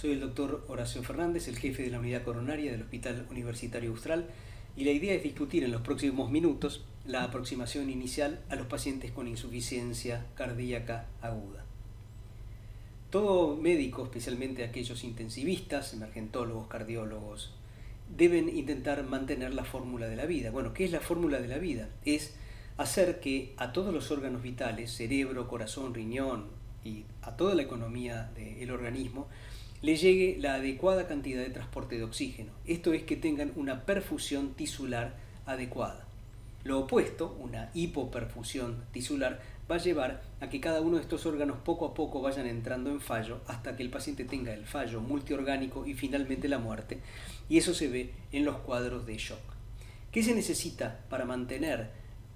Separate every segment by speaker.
Speaker 1: Soy el doctor Horacio Fernández, el jefe de la unidad coronaria del Hospital Universitario Austral, y la idea es discutir en los próximos minutos la aproximación inicial a los pacientes con insuficiencia cardíaca aguda. Todo médico, especialmente aquellos intensivistas, emergentólogos, cardiólogos, deben intentar mantener la fórmula de la vida. Bueno, ¿qué es la fórmula de la vida? Es hacer que a todos los órganos vitales, cerebro, corazón, riñón y a toda la economía del organismo, le llegue la adecuada cantidad de transporte de oxígeno. Esto es que tengan una perfusión tisular adecuada. Lo opuesto, una hipoperfusión tisular, va a llevar a que cada uno de estos órganos poco a poco vayan entrando en fallo hasta que el paciente tenga el fallo multiorgánico y finalmente la muerte, y eso se ve en los cuadros de shock. ¿Qué se necesita para mantener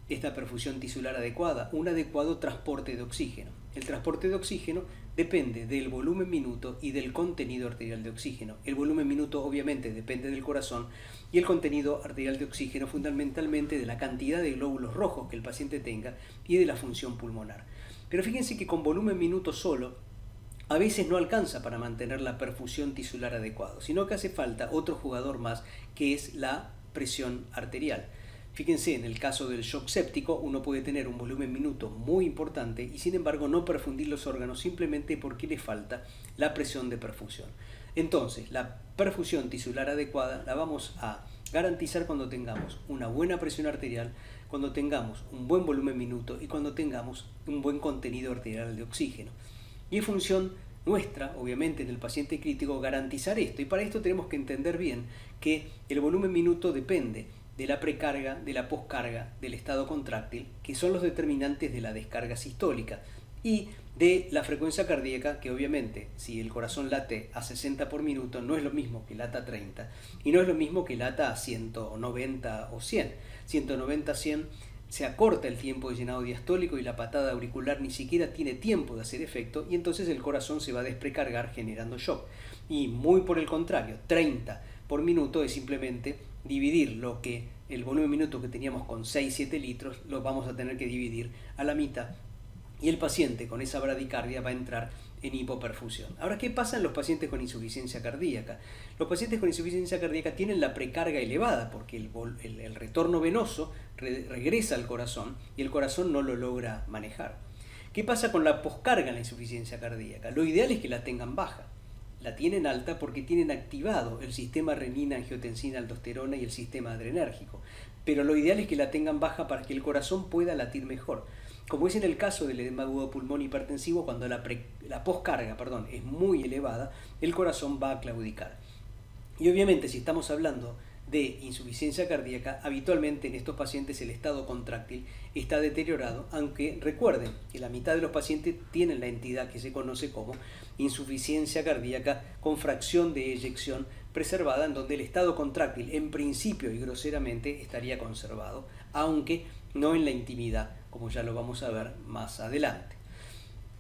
Speaker 1: esta perfusión tisular adecuada? Un adecuado transporte de oxígeno. El transporte de oxígeno depende del volumen minuto y del contenido arterial de oxígeno. El volumen minuto obviamente depende del corazón y el contenido arterial de oxígeno fundamentalmente de la cantidad de glóbulos rojos que el paciente tenga y de la función pulmonar. Pero fíjense que con volumen minuto solo a veces no alcanza para mantener la perfusión tisular adecuada, sino que hace falta otro jugador más, que es la presión arterial. Fíjense, en el caso del shock séptico, uno puede tener un volumen minuto muy importante y sin embargo no perfundir los órganos simplemente porque le falta la presión de perfusión. Entonces, la perfusión tisular adecuada la vamos a garantizar cuando tengamos una buena presión arterial, cuando tengamos un buen volumen minuto y cuando tengamos un buen contenido arterial de oxígeno. Y es función nuestra, obviamente, en el paciente crítico garantizar esto. Y para esto tenemos que entender bien que el volumen minuto depende de la precarga, de la poscarga, del estado contráctil, que son los determinantes de la descarga sistólica, y de la frecuencia cardíaca, que obviamente si el corazón late a 60 por minuto no es lo mismo que lata a 30, y no es lo mismo que lata a 190 o 100. 190 a 100 se acorta el tiempo de llenado diastólico y la patada auricular ni siquiera tiene tiempo de hacer efecto, y entonces el corazón se va a desprecargar generando shock. Y muy por el contrario, 30 por minuto es simplemente dividir lo que el volumen minuto que teníamos con 6-7 litros, lo vamos a tener que dividir a la mitad y el paciente con esa bradicardia va a entrar en hipoperfusión. Ahora, ¿qué pasa en los pacientes con insuficiencia cardíaca? Los pacientes con insuficiencia cardíaca tienen la precarga elevada porque el retorno venoso regresa al corazón y el corazón no lo logra manejar. ¿Qué pasa con la poscarga en la insuficiencia cardíaca? Lo ideal es que la tengan baja. La tienen alta porque tienen activado el sistema renina, angiotensina, aldosterona y el sistema adrenérgico. Pero lo ideal es que la tengan baja para que el corazón pueda latir mejor. Como es en el caso del edema agudo pulmón hipertensivo, cuando la poscarga es muy elevada, el corazón va a claudicar. Y obviamente si estamos hablando de insuficiencia cardíaca, habitualmente en estos pacientes el estado contráctil está deteriorado, aunque recuerden que la mitad de los pacientes tienen la entidad que se conoce como insuficiencia cardíaca con fracción de eyección preservada, en donde el estado contráctil en principio y groseramente estaría conservado, aunque no en la intimidad, como ya lo vamos a ver más adelante.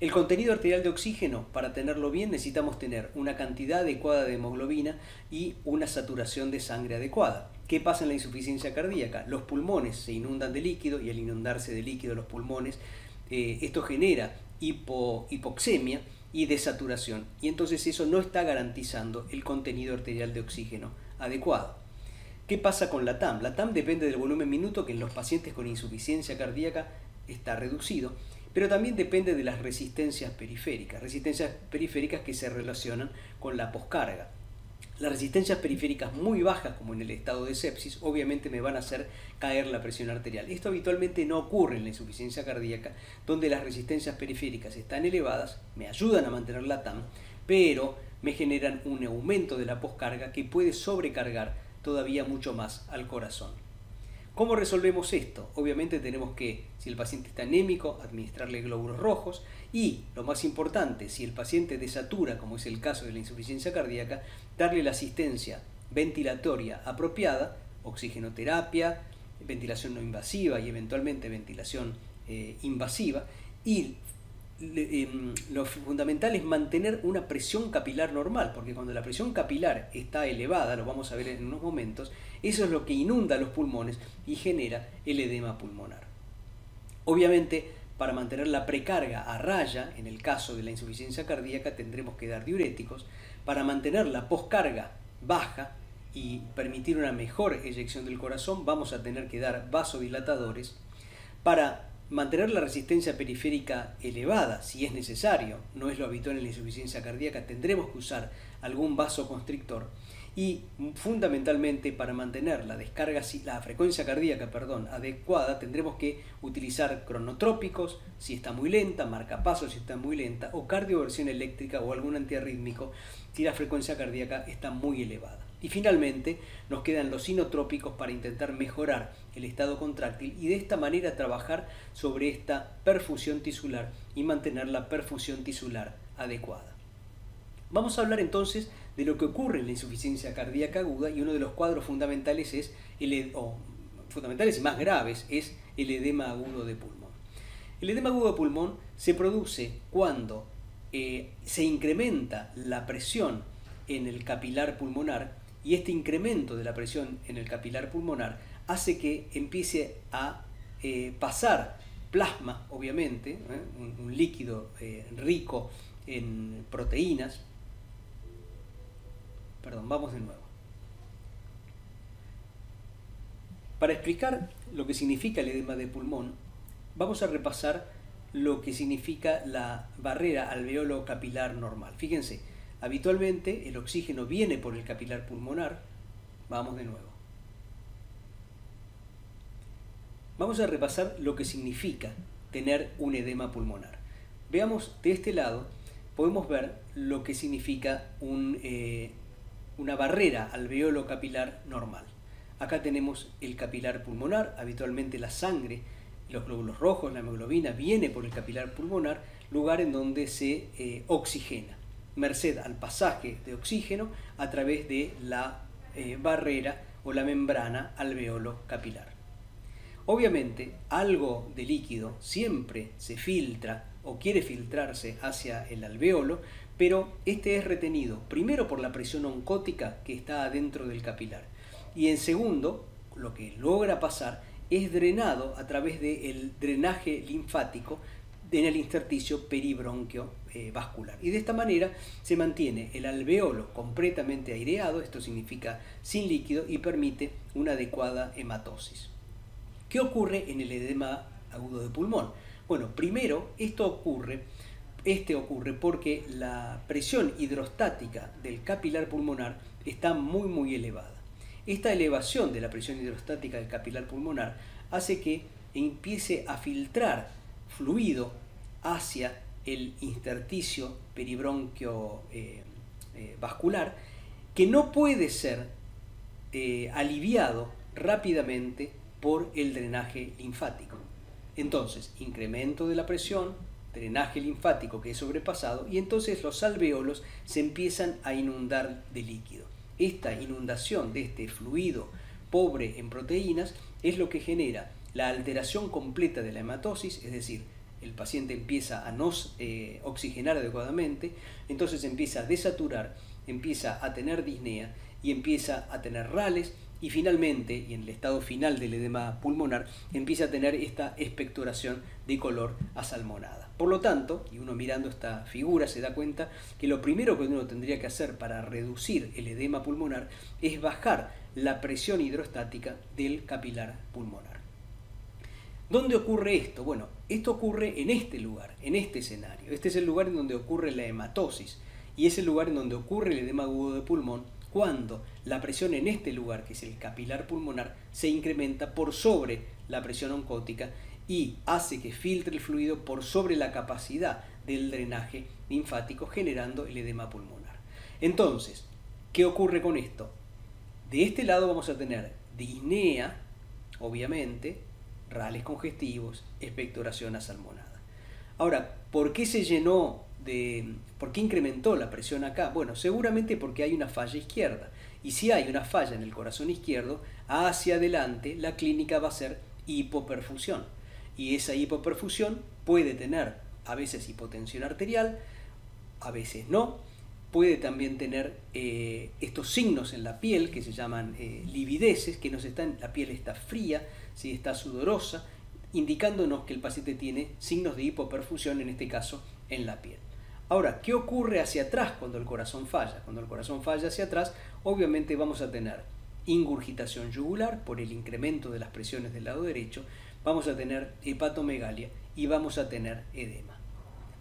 Speaker 1: El contenido arterial de oxígeno, para tenerlo bien, necesitamos tener una cantidad adecuada de hemoglobina y una saturación de sangre adecuada. ¿Qué pasa en la insuficiencia cardíaca? Los pulmones se inundan de líquido y al inundarse de líquido los pulmones, esto genera hipoxemia y desaturación. Y entonces eso no está garantizando el contenido arterial de oxígeno adecuado. ¿Qué pasa con la TAM? La TAM depende del volumen minuto, que en los pacientes con insuficiencia cardíaca está reducido, pero también depende de las resistencias periféricas que se relacionan con la poscarga. Las resistencias periféricas muy bajas, como en el estado de sepsis, obviamente me van a hacer caer la presión arterial. Esto habitualmente no ocurre en la insuficiencia cardíaca, donde las resistencias periféricas están elevadas, me ayudan a mantener la TAM, pero me generan un aumento de la poscarga que puede sobrecargar todavía mucho más al corazón. ¿Cómo resolvemos esto? Obviamente tenemos que, si el paciente está anémico, administrarle glóbulos rojos y, lo más importante, si el paciente desatura, como es el caso de la insuficiencia cardíaca, darle la asistencia ventilatoria apropiada, oxigenoterapia, ventilación no invasiva y eventualmente ventilación invasiva, y lo fundamental es mantener una presión capilar normal, porque cuando la presión capilar está elevada, lo vamos a ver en unos momentos, eso es lo que inunda los pulmones y genera el edema pulmonar. Obviamente, para mantener la precarga a raya, en el caso de la insuficiencia cardíaca tendremos que dar diuréticos. Para mantener la poscarga baja y permitir una mejor eyección del corazón vamos a tener que dar vasodilatadores. Para mantener la resistencia periférica elevada, si es necesario, no es lo habitual en la insuficiencia cardíaca, tendremos que usar algún vasoconstrictor. Y fundamentalmente para mantener la frecuencia cardíaca adecuada tendremos que utilizar cronotrópicos si está muy lenta, marcapasos si está muy lenta, o cardioversión eléctrica o algún antiarrítmico si la frecuencia cardíaca está muy elevada. Y finalmente nos quedan los inotrópicos para intentar mejorar el estado contráctil y de esta manera trabajar sobre esta perfusión tisular y mantener la perfusión tisular adecuada. Vamos a hablar entonces de lo que ocurre en la insuficiencia cardíaca aguda, y uno de los cuadros fundamentales fundamentales y más graves es el edema agudo de pulmón. El edema agudo de pulmón se produce cuando se incrementa la presión en el capilar pulmonar, y este incremento de la presión en el capilar pulmonar hace que empiece a pasar plasma, obviamente, un líquido rico en proteínas. Vamos de nuevo. Para explicar lo que significa el edema de pulmón, vamos a repasar lo que significa la barrera alveolo capilar normal. Fíjense, habitualmente el oxígeno viene por el capilar pulmonar. Vamos de nuevo. Vamos a repasar lo que significa tener un edema pulmonar. Veamos de este lado, podemos ver lo que significa una barrera alveolo capilar normal. Acá tenemos el capilar pulmonar, habitualmente la sangre, los glóbulos rojos, la hemoglobina viene por el capilar pulmonar, lugar en donde se oxigena, merced al pasaje de oxígeno a través de la barrera o la membrana alveolo capilar. Obviamente, algo de líquido siempre se filtra o quiere filtrarse hacia el alveolo, pero este es retenido primero por la presión oncótica que está adentro del capilar, y en segundo, lo que logra pasar es drenado a través del drenaje linfático en el intersticio peribronquio vascular, y de esta manera se mantiene el alveolo completamente aireado, esto significa sin líquido, y permite una adecuada hematosis. ¿Qué ocurre en el edema agudo de pulmón? Bueno, primero, este ocurre porque la presión hidrostática del capilar pulmonar está muy elevada. Esta elevación de la presión hidrostática del capilar pulmonar hace que empiece a filtrar fluido hacia el intersticio peribronquio vascular, que no puede ser aliviado rápidamente por el drenaje linfático. Entonces, incremento de la presión, drenaje linfático que es sobrepasado, y entonces los alveolos se empiezan a inundar de líquido. Esta inundación de este fluido pobre en proteínas es lo que genera la alteración completa de la hematosis, es decir, el paciente empieza a no oxigenar adecuadamente, entonces empieza a desaturar, empieza a tener disnea y empieza a tener rales, y finalmente, y en el estado final del edema pulmonar, empieza a tener esta expectoración de color asalmonada. Por lo tanto, y uno mirando esta figura se da cuenta que lo primero que uno tendría que hacer para reducir el edema pulmonar es bajar la presión hidrostática del capilar pulmonar. ¿Dónde ocurre esto? Bueno, esto ocurre en este lugar, en este escenario. Este es el lugar en donde ocurre la hematosis, y es el lugar en donde ocurre el edema agudo de pulmón, cuando la presión en este lugar, que es el capilar pulmonar, se incrementa por sobre la presión oncótica y hace que filtre el fluido por sobre la capacidad del drenaje linfático, generando el edema pulmonar. Entonces, ¿qué ocurre con esto? De este lado vamos a tener disnea, obviamente, rales congestivos, expectoración asalmonada. Ahora, ¿por qué ¿por qué incrementó la presión acá? Bueno, seguramente porque hay una falla izquierda. Y si hay una falla en el corazón izquierdo, hacia adelante la clínica va a ser hipoperfusión. Y esa hipoperfusión puede tener a veces hipotensión arterial, a veces no. Puede también tener estos signos en la piel que se llaman livideces, que la piel está fría, ¿sí? Está sudorosa, indicándonos que el paciente tiene signos de hipoperfusión, en este caso en la piel. Ahora, ¿qué ocurre hacia atrás cuando el corazón falla? Cuando el corazón falla hacia atrás, obviamente vamos a tener ingurgitación yugular por el incremento de las presiones del lado derecho, vamos a tener hepatomegalia y vamos a tener edema.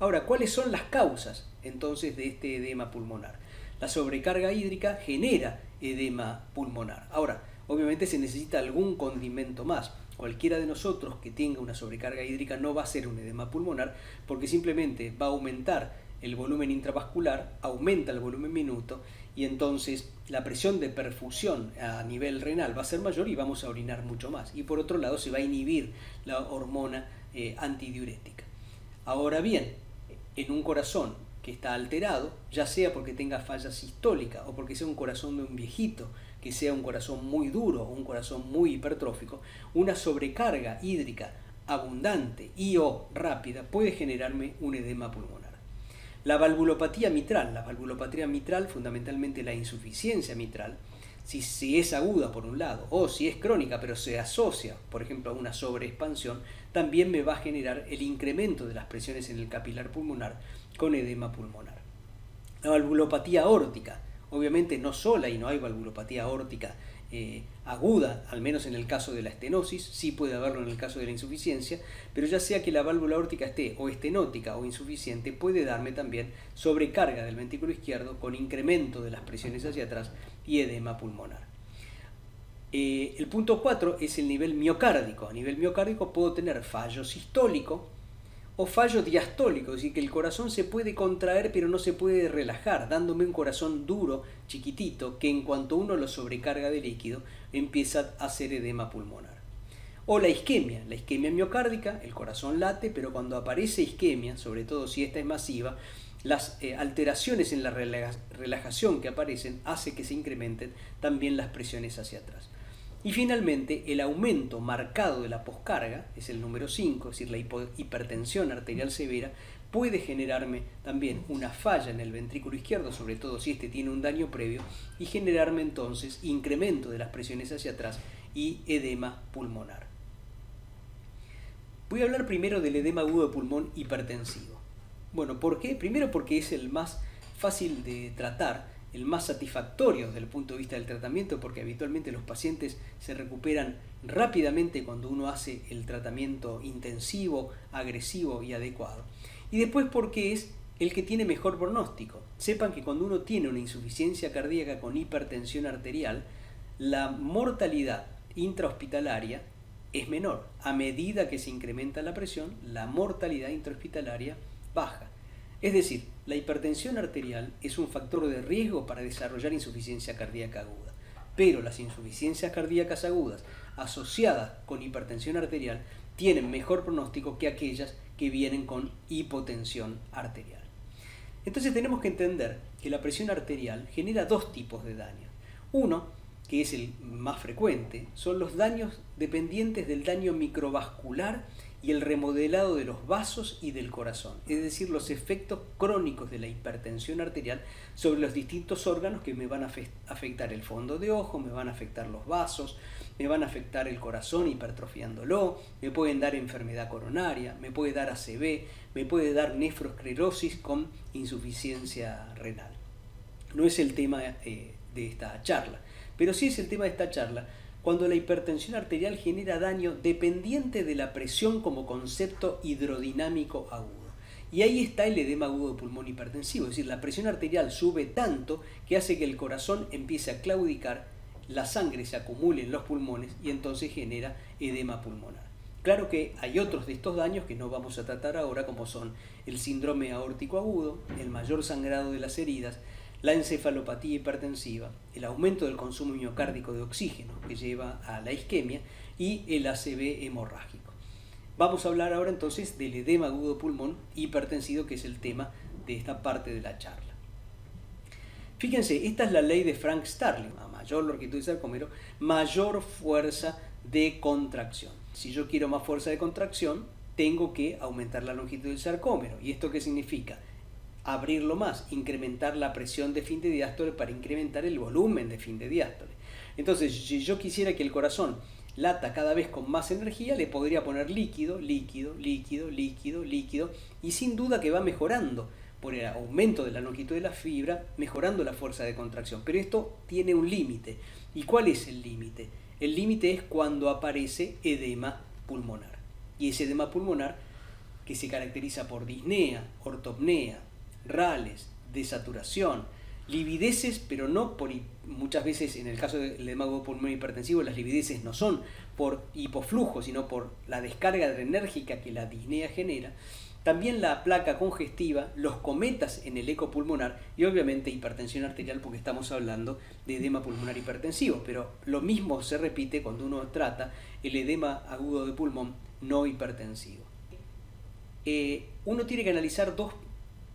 Speaker 1: Ahora, ¿cuáles son las causas entonces de este edema pulmonar? La sobrecarga hídrica genera edema pulmonar. Ahora, obviamente se necesita algún condimento más. Cualquiera de nosotros que tenga una sobrecarga hídrica no va a ser un edema pulmonar porque simplemente va a aumentar el volumen intravascular, aumenta el volumen minuto y entonces la presión de perfusión a nivel renal va a ser mayor y vamos a orinar mucho más. Y por otro lado se va a inhibir la hormona antidiurética. Ahora bien, en un corazón que está alterado, ya sea porque tenga falla sistólica o porque sea un corazón de un viejito, que sea un corazón muy duro o un corazón muy hipertrófico, una sobrecarga hídrica abundante y o rápida puede generarme un edema pulmonar. La valvulopatía mitral, fundamentalmente la insuficiencia mitral, si es aguda por un lado o si es crónica pero se asocia, por ejemplo, a una sobreexpansión, también me va a generar el incremento de las presiones en el capilar pulmonar con edema pulmonar. La valvulopatía aórtica, obviamente no sola y no hay valvulopatía aórtica aguda, al menos en el caso de la estenosis, sí puede haberlo en el caso de la insuficiencia, pero ya sea que la válvula aórtica esté o estenótica o insuficiente, puede darme también sobrecarga del ventrículo izquierdo con incremento de las presiones hacia atrás y edema pulmonar. El punto 4 es el nivel miocárdico. A nivel miocárdico puedo tener fallo sistólico o fallo diastólico, es decir, que el corazón se puede contraer pero no se puede relajar, dándome un corazón duro, chiquitito, que en cuanto uno lo sobrecarga de líquido, empieza a hacer edema pulmonar. O la isquemia miocárdica, el corazón late, pero cuando aparece isquemia, sobre todo si esta es masiva, las alteraciones en la relajación que aparecen hace que se incrementen también las presiones hacia atrás. Y finalmente, el aumento marcado de la poscarga, es el número 5, es decir, la hipertensión arterial severa, puede generarme también una falla en el ventrículo izquierdo, sobre todo si este tiene un daño previo, y generarme entonces incremento de las presiones hacia atrás y edema pulmonar. Voy a hablar primero del edema agudo de pulmón hipertensivo. Bueno, ¿por qué? Primero porque es el más fácil de tratar, el más satisfactorio desde el punto de vista del tratamiento, porque habitualmente los pacientes se recuperan rápidamente cuando uno hace el tratamiento intensivo, agresivo y adecuado. Y después porque es el que tiene mejor pronóstico. Sepan que cuando uno tiene una insuficiencia cardíaca con hipertensión arterial, la mortalidad intrahospitalaria es menor. A medida que se incrementa la presión, la mortalidad intrahospitalaria baja. Es decir, la hipertensión arterial es un factor de riesgo para desarrollar insuficiencia cardíaca aguda, pero las insuficiencias cardíacas agudas asociadas con hipertensión arterial tienen mejor pronóstico que aquellas que vienen con hipotensión arterial. Entonces tenemos que entender que la presión arterial genera dos tipos de daños. Uno, que es el más frecuente, son los daños dependientes del daño microvascular y el remodelado de los vasos y del corazón, es decir, los efectos crónicos de la hipertensión arterial sobre los distintos órganos que me van a afectar el fondo de ojo, me van a afectar los vasos, me van a afectar el corazón hipertrofiándolo, me pueden dar enfermedad coronaria, me puede dar ACV, me puede dar nefroesclerosis con insuficiencia renal. No es el tema de esta charla, pero sí es el tema de esta charla cuando la hipertensión arterial genera daño dependiente de la presión como concepto hidrodinámico agudo. Y ahí está el edema agudo de pulmón hipertensivo, es decir, la presión arterial sube tanto que hace que el corazón empiece a claudicar, la sangre se acumule en los pulmones y entonces genera edema pulmonar. Claro que hay otros de estos daños que no vamos a tratar ahora, como son el síndrome aórtico agudo, el mayor sangrado de las heridas, la encefalopatía hipertensiva, el aumento del consumo miocárdico de oxígeno que lleva a la isquemia y el ACV hemorrágico. Vamos a hablar ahora entonces del edema agudo de pulmón hipertensivo, que es el tema de esta parte de la charla. Fíjense, esta es la ley de Frank Starling. A mayor longitud del sarcómero, mayor fuerza de contracción. Si yo quiero más fuerza de contracción, tengo que aumentar la longitud del sarcómero. ¿Y esto qué significa? Abrirlo más, incrementar la presión de fin de diástole para incrementar el volumen de fin de diástole. Entonces, si yo quisiera que el corazón lata cada vez con más energía, le podría poner líquido, líquido, líquido, líquido, líquido, y sin duda que va mejorando por el aumento de la longitud de la fibra, mejorando la fuerza de contracción. Pero esto tiene un límite. ¿Y cuál es el límite? El límite es cuando aparece edema pulmonar. Y ese edema pulmonar, que se caracteriza por disnea, ortopnea, rales, desaturación, livideces, pero no por, muchas veces en el caso del edema pulmonar hipertensivo, las livideces no son por hipoflujo, sino por la descarga adrenérgica que la disnea genera. También la placa congestiva, los cometas en el eco pulmonar y obviamente hipertensión arterial, porque estamos hablando de edema pulmonar hipertensivo, pero lo mismo se repite cuando uno trata el edema agudo de pulmón no hipertensivo. Uno tiene que analizar dos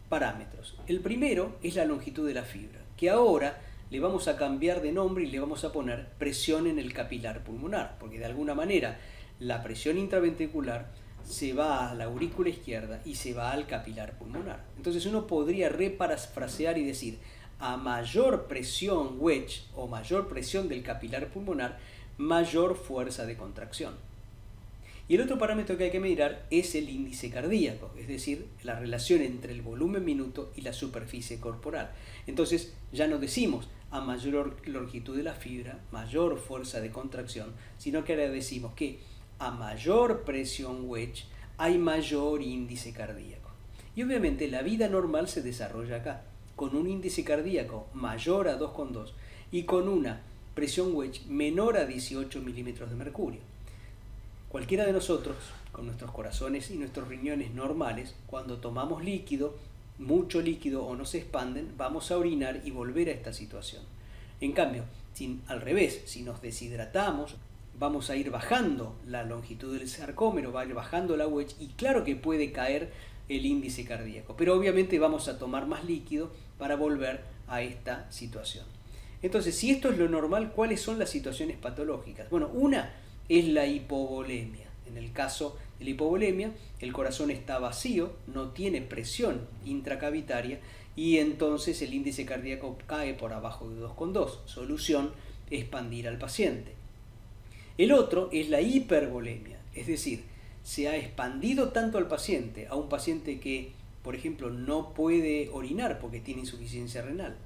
Speaker 1: parámetros. El primero es la longitud de la fibra, que ahora le vamos a cambiar de nombre y le vamos a poner presión en el capilar pulmonar, porque de alguna manera la presión intraventricular se va a la aurícula izquierda y se va al capilar pulmonar. Entonces uno podría reparafrasear y decir, a mayor presión wedge o mayor presión del capilar pulmonar, mayor fuerza de contracción. Y el otro parámetro que hay que mirar es el índice cardíaco, es decir, la relación entre el volumen minuto y la superficie corporal. Entonces ya no decimos a mayor longitud de la fibra, mayor fuerza de contracción, sino que ahora decimos que a mayor presión wedge hay mayor índice cardíaco. Y obviamente la vida normal se desarrolla acá, con un índice cardíaco mayor a 2,2 y con una presión wedge menor a 18 milímetros de mercurio. Cualquiera de nosotros, con nuestros corazones y nuestros riñones normales, cuando tomamos líquido, mucho líquido o nos expanden, vamos a orinar y volver a esta situación. En cambio, al revés, si nos deshidratamos, vamos a ir bajando la longitud del sarcómero, va a ir bajando la wedge y claro que puede caer el índice cardíaco, pero obviamente vamos a tomar más líquido para volver a esta situación. Entonces, si esto es lo normal, ¿cuáles son las situaciones patológicas? Bueno, una es la hipovolemia. En el caso de la hipovolemia, el corazón está vacío, no tiene presión intracavitaria y entonces el índice cardíaco cae por abajo de 2,2. Solución, expandir al paciente. El otro es la hipervolemia, es decir, se ha expandido tanto al paciente, a un paciente que, por ejemplo, no puede orinar porque tiene insuficiencia renal,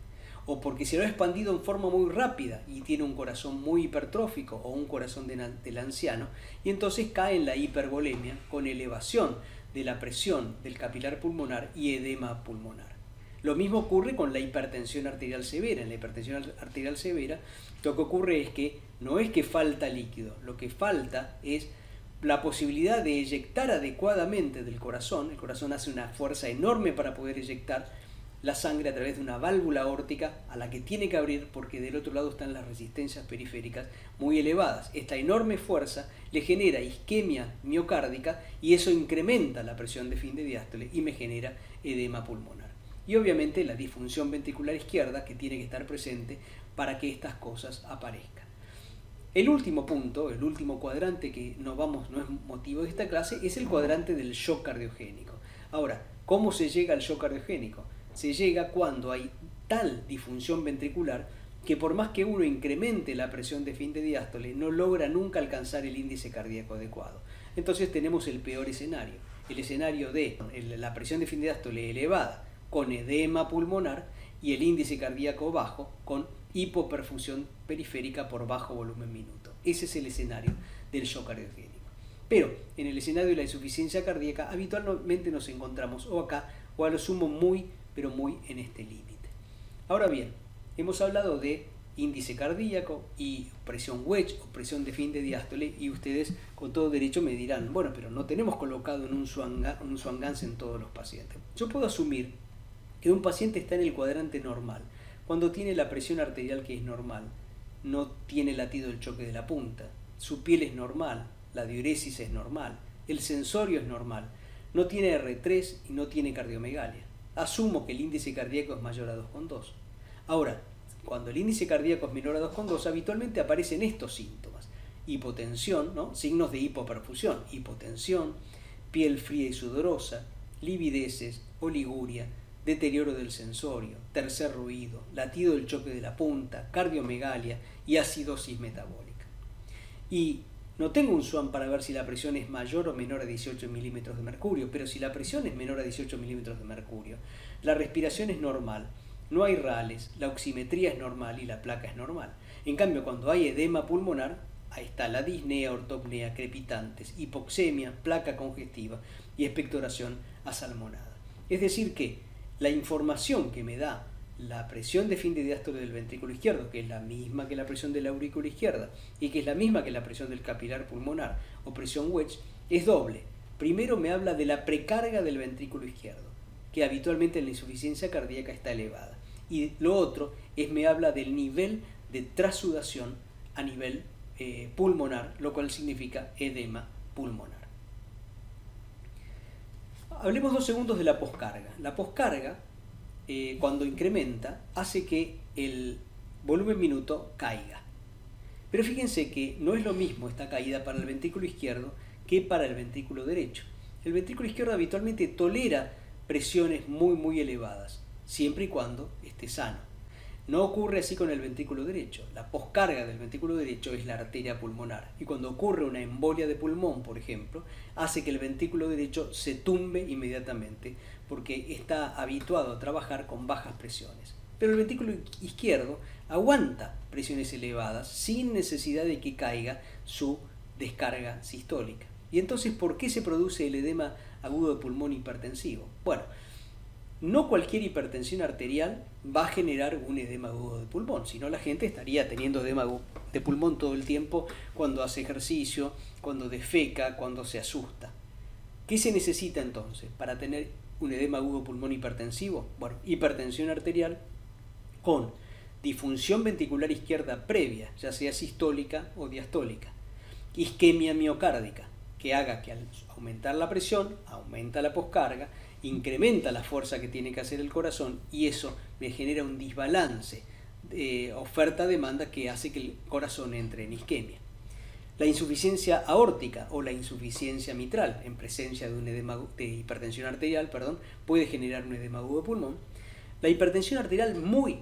Speaker 1: o porque se lo ha expandido en forma muy rápida y tiene un corazón muy hipertrófico o un corazón del anciano, y entonces cae en la hipervolemia con elevación de la presión del capilar pulmonar y edema pulmonar. Lo mismo ocurre con la hipertensión arterial severa. En la hipertensión arterial severa lo que ocurre es que no es que falta líquido, lo que falta es la posibilidad de eyectar adecuadamente del corazón. El corazón hace una fuerza enorme para poder eyectar la sangre a través de una válvula aórtica a la que tiene que abrir porque del otro lado están las resistencias periféricas muy elevadas. Esta enorme fuerza le genera isquemia miocárdica y eso incrementa la presión de fin de diástole y me genera edema pulmonar. Y obviamente la disfunción ventricular izquierda que tiene que estar presente para que estas cosas aparezcan. El último punto, el último cuadrante que no es motivo de esta clase, es el cuadrante del shock cardiogénico. Ahora, ¿cómo se llega al shock cardiogénico? Se llega cuando hay tal disfunción ventricular que por más que uno incremente la presión de fin de diástole, no logra nunca alcanzar el índice cardíaco adecuado. Entonces tenemos el peor escenario, el escenario de la presión de fin de diástole elevada con edema pulmonar y el índice cardíaco bajo con hipoperfusión periférica por bajo volumen minuto. Ese es el escenario del shock cardiogénico. Pero en el escenario de la insuficiencia cardíaca habitualmente nos encontramos o acá o a lo sumo muy en este límite. Ahora bien, hemos hablado de índice cardíaco y presión wedge o presión de fin de diástole y ustedes con todo derecho me dirán, bueno, pero no tenemos colocado en un Swan Ganz en todos los pacientes. Yo puedo asumir que un paciente está en el cuadrante normal cuando tiene la presión arterial que es normal, no tiene latido del choque de la punta, su piel es normal, la diuresis es normal, el sensorio es normal, no tiene R3 y no tiene cardiomegalia. Asumo que el índice cardíaco es mayor a 2,2. Ahora, cuando el índice cardíaco es menor a 2,2, habitualmente aparecen estos síntomas. Hipotensión, ¿no? Signos de hipoperfusión, hipotensión, piel fría y sudorosa, livideces, oliguria, deterioro del sensorio, tercer ruido, latido del choque de la punta, cardiomegalia y acidosis metabólica. Y No tengo un SWAM para ver si la presión es mayor o menor a 18 milímetros de mercurio, pero si la presión es menor a 18 milímetros de mercurio, la respiración es normal, no hay rales, la oximetría es normal y la placa es normal. En cambio, cuando hay edema pulmonar, ahí está la disnea, ortopnea, crepitantes, hipoxemia, placa congestiva y expectoración asalmonada. Es decir que la información que me da la presión de fin de diástole del ventrículo izquierdo, que es la misma que la presión de la aurícula izquierda y que es la misma que la presión del capilar pulmonar o presión wedge, es doble. Primero me habla de la precarga del ventrículo izquierdo, que habitualmente en la insuficiencia cardíaca está elevada. Y lo otro es me habla del nivel de trasudación a nivel pulmonar, lo cual significa edema pulmonar. Hablemos 2 segundos de la poscarga. La poscarga, cuando incrementa, hace que el volumen minuto caiga. Pero fíjense que no es lo mismo esta caída para el ventrículo izquierdo que para el ventrículo derecho. El ventrículo izquierdo habitualmente tolera presiones muy elevadas, siempre y cuando esté sano. No ocurre así con el ventrículo derecho. La poscarga del ventrículo derecho es la arteria pulmonar. Y cuando ocurre una embolia de pulmón, por ejemplo, hace que el ventrículo derecho se tumbe inmediatamente porque está habituado a trabajar con bajas presiones. Pero el ventrículo izquierdo aguanta presiones elevadas sin necesidad de que caiga su descarga sistólica. Y entonces, ¿por qué se produce el edema agudo de pulmón hipertensivo? Bueno, no cualquier hipertensión arterial va a generar un edema agudo de pulmón, sino la gente estaría teniendo edema de pulmón todo el tiempo cuando hace ejercicio, cuando defeca, cuando se asusta. ¿Qué se necesita entonces para tener un edema agudo de pulmón hipertensivo? Bueno, hipertensión arterial con disfunción ventricular izquierda previa, ya sea sistólica o diastólica, isquemia miocárdica, que haga que al aumentar la presión, aumenta la poscarga, incrementa la fuerza que tiene que hacer el corazón y eso me genera un desbalance de oferta-demanda que hace que el corazón entre en isquemia. La insuficiencia aórtica o la insuficiencia mitral en presencia de un edema de hipertensión arterial, puede generar un edema agudo de pulmón. La hipertensión arterial muy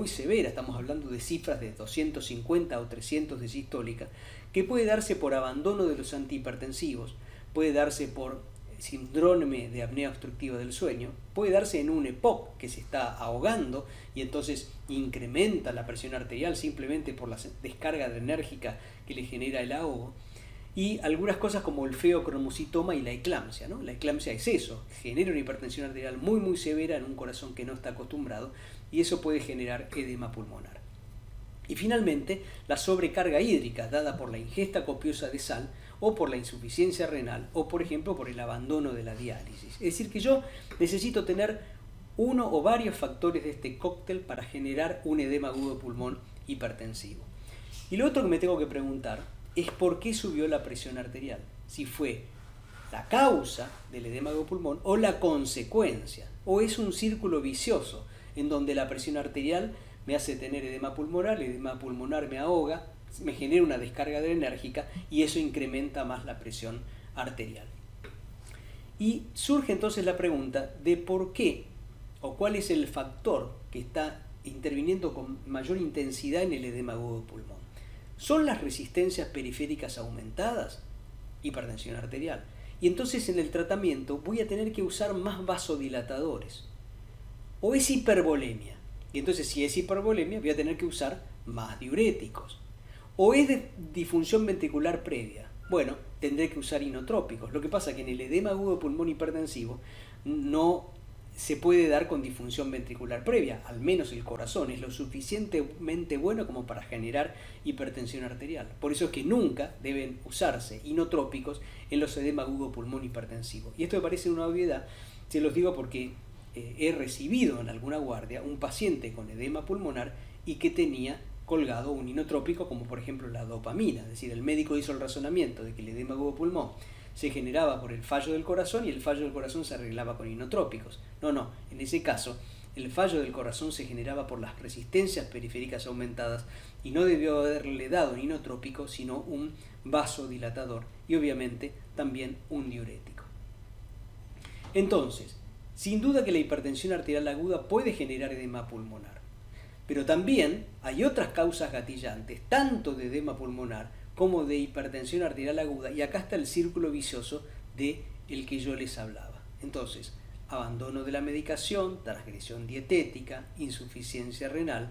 Speaker 1: severa, estamos hablando de cifras de 250 o 300 de sistólica, que puede darse por abandono de los antihipertensivos, puede darse por síndrome de apnea obstructiva del sueño, puede darse en un EPOC que se está ahogando y entonces incrementa la presión arterial simplemente por la descarga adrenérgica que le genera el ahogo, y algunas cosas como el feocromocitoma y la eclampsia, ¿no? La eclampsia es eso, genera una hipertensión arterial muy severa en un corazón que no está acostumbrado y eso puede generar edema pulmonar. Y finalmente, la sobrecarga hídrica dada por la ingesta copiosa de sal o por la insuficiencia renal o, por ejemplo, por el abandono de la diálisis. Es decir, que yo necesito tener uno o varios factores de este cóctel para generar un edema agudo de pulmón hipertensivo. Y lo otro que me tengo que preguntar es por qué subió la presión arterial. Si fue la causa del edema agudo de pulmón o la consecuencia, o es un círculo vicioso en donde la presión arterial me hace tener edema pulmonar, el edema pulmonar me ahoga, me genera una descarga adrenérgica y eso incrementa más la presión arterial. Y surge entonces la pregunta de por qué o cuál es el factor que está interviniendo con mayor intensidad en el edema agudo de pulmón. ¿Son las resistencias periféricas aumentadas? Hipertensión arterial. Y entonces en el tratamiento voy a tener que usar más vasodilatadores. ¿O es hipervolemia? Y entonces si es hipervolemia voy a tener que usar más diuréticos. ¿O es de disfunción ventricular previa? Bueno, tendré que usar inotrópicos. Lo que pasa es que en el edema agudo de pulmón hipertensivo no se puede dar con disfunción ventricular previa, al menos el corazón es lo suficientemente bueno como para generar hipertensión arterial. Por eso es que nunca deben usarse inotrópicos en los edema agudo de pulmón hipertensivo. Y esto me parece una obviedad, se los digo porque he recibido en alguna guardia un paciente con edema pulmonar y que tenía colgado un inotrópico como por ejemplo la dopamina, es decir, el médico hizo el razonamiento de que el edema agudo de pulmón se generaba por el fallo del corazón y el fallo del corazón se arreglaba con inotrópicos. No, en ese caso el fallo del corazón se generaba por las resistencias periféricas aumentadas y no debió haberle dado un inotrópico sino un vasodilatador y obviamente también un diurético. Entonces, sin duda que la hipertensión arterial aguda puede generar edema pulmonar, pero también hay otras causas gatillantes, tanto de edema pulmonar como de hipertensión arterial aguda, y acá está el círculo vicioso del que yo les hablaba. Entonces, abandono de la medicación, transgresión dietética, insuficiencia renal,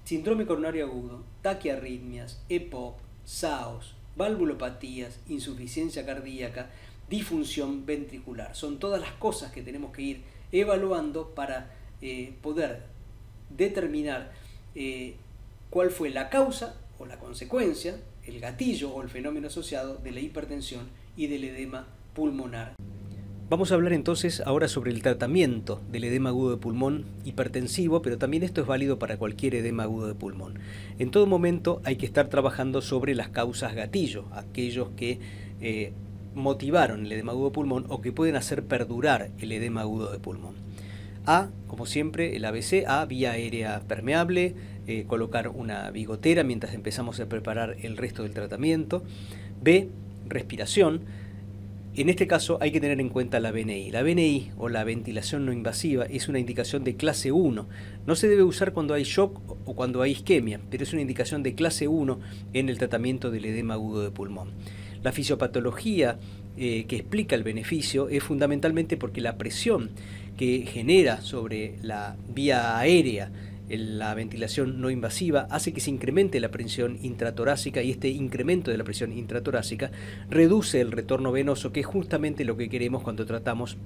Speaker 1: síndrome coronario agudo, taquiarritmias, EPOC, SAOS, valvulopatías, insuficiencia cardíaca, disfunción ventricular. Son todas las cosas que tenemos que ir evaluando para poder determinar cuál fue la causa o la consecuencia, el gatillo o el fenómeno asociado de la hipertensión y del edema pulmonar. Vamos a hablar entonces ahora sobre el tratamiento del edema agudo de pulmón hipertensivo, pero también esto es válido para cualquier edema agudo de pulmón. En todo momento hay que estar trabajando sobre las causas gatillo, aquellos que motivaron el edema agudo de pulmón o que pueden hacer perdurar el edema agudo de pulmón. A, como siempre, el ABC, A, vía aérea permeable, colocar una bigotera mientras empezamos a preparar el resto del tratamiento. B, respiración. En este caso hay que tener en cuenta la VNI. La VNI o la ventilación no invasiva es una indicación de clase 1. No se debe usar cuando hay shock o cuando hay isquemia, pero es una indicación de clase 1 en el tratamiento del edema agudo de pulmón. La fisiopatología que explica el beneficio es fundamentalmente porque la presión que genera sobre la vía aérea la ventilación no invasiva hace que se incremente la presión intratorácica, y este incremento de la presión intratorácica reduce el retorno venoso, que es justamente lo que queremos cuando tratamos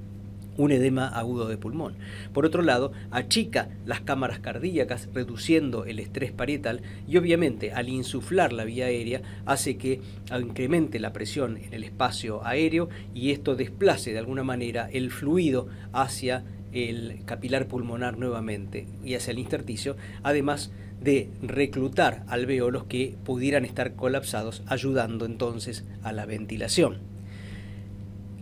Speaker 1: un edema agudo de pulmón. Por otro lado, achica las cámaras cardíacas, reduciendo el estrés parietal, y obviamente al insuflar la vía aérea hace que incremente la presión en el espacio aéreo, y esto desplace de alguna manera el fluido hacia el capilar pulmonar nuevamente y hacia el intersticio, además de reclutar alvéolos que pudieran estar colapsados, ayudando entonces a la ventilación.